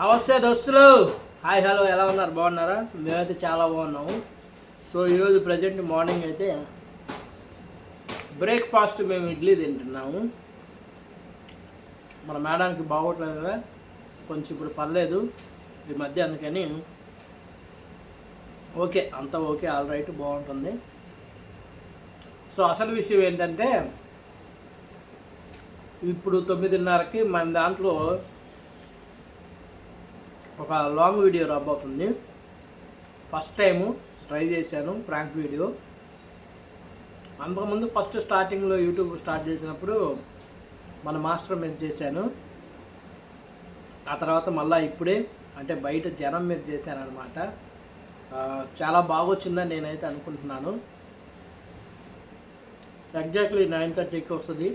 నమస్తే దోస్తులు. Hi hello, ఎలా ఉన్నారు? బాగున్నారా? మేమైతే చాలా బాగున్నాము. సో ఈరోజు ప్రజెంట్ మార్నింగ్ అయితే బ్రేక్ఫాస్ట్ మేము ఇడ్లీ తింటున్నాము. మన మేడానికి బాగోట్లేదు కదా, కొంచెం ఇప్పుడు పర్లేదు ఈ మధ్య, అందుకని ఓకే, అంతా ఓకే, ఆల్ రైట్, బాగుంటుంది. సో అసలు విషయం ఏంటంటే, ఇప్పుడు 9:30కి మన దాంట్లో ఒక లాంగ్ వీడియో రాబోతుంది. ఫస్ట్ టైము ట్రై చేశాను ప్రాంక్ వీడియో. అంతకుముందు ఫస్ట్ స్టార్టింగ్లో యూట్యూబ్ స్టార్ట్ చేసినప్పుడు మన మాస్టర్ మీద చేశాను. ఆ తర్వాత మళ్ళీ ఇప్పుడే అంటే బయట జనం మీద చేశాను అనమాట. చాలా బాగొచ్చిందని నేనైతే అనుకుంటున్నాను. ఎగ్జాక్ట్లీ 9:30కి వస్తుంది.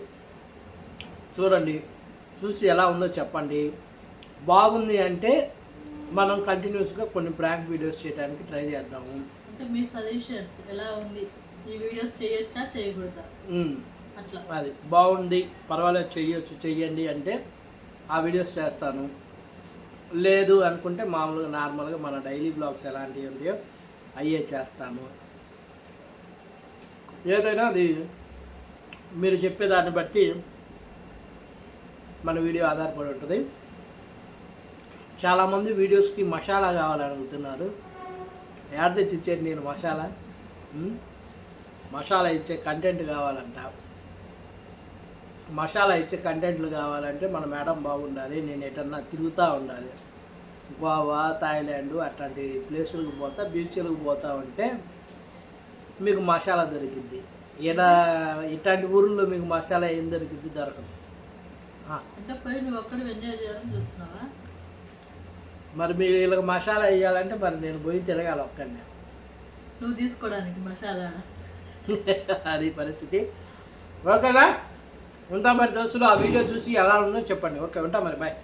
చూడండి, చూసి ఎలా ఉందో చెప్పండి. బాగుంది అంటే మనం కంటిన్యూస్గా కొన్ని ప్రాంక్ వీడియోస్ చేయడానికి ట్రై చేద్దాము. అంటే మీ సజెషన్స్ ఎలా ఉంది, ఈ వీడియోస్ చేయొచ్చా చేయకూడదా, అట్లా అది బాగుంది, పర్వాలేదు, చెయ్యొచ్చు, చెయ్యండి అంటే ఆ వీడియోస్ చేస్తాను. లేదు అనుకుంటే మామూలుగా నార్మల్గా మన డైలీ బ్లాగ్స్ ఎలాంటివి ఉంటాయో అయ్యే చేస్తాము. ఏదైనా అది మీరు చెప్పేదాన్ని బట్టి మన వీడియో ఆధారపడి ఉంటుంది. చాలామంది వీడియోస్కి మసాలా కావాలని అడుగుతున్నారు. యాడ్ తెచ్చి ఇచ్చేది నేను మసాలా. మసాలా ఇచ్చే కంటెంట్ కావాలంట. మసాలా ఇచ్చే కంటెంట్లు కావాలంటే మన మేడం బాగుండాలి, నేను ఎటన్నా తిరుగుతూ ఉండాలి. గోవా, థాయిలాండ్ అట్లాంటి ప్లేసులకు పోతా, బీచ్లకు పోతా ఉంటే మీకు మసాలా దొరికిద్ది. ఇట్లాంటి ఊర్లో మీకు మసాలా ఏం దొరికిద్ది? దొరకదు. అంటే పోయి నువ్వు ఒక్కడ ఎంజాయ్ చేయాలని చూస్తున్నావా? మరి మీరు వీళ్ళకి మసాలా వేయాలంటే మరి నేను పోయి తిరగాలి ఒక్కడిని. నువ్వు తీసుకోవడానికి మసాలా అది పరిస్థితి. ఓకేనా? ఉంటా మరి దోస్తులు. ఆ వీడియో చూసి ఎలా ఉందో చెప్పండి. ఓకే, ఉంటా మరి, బాయ్.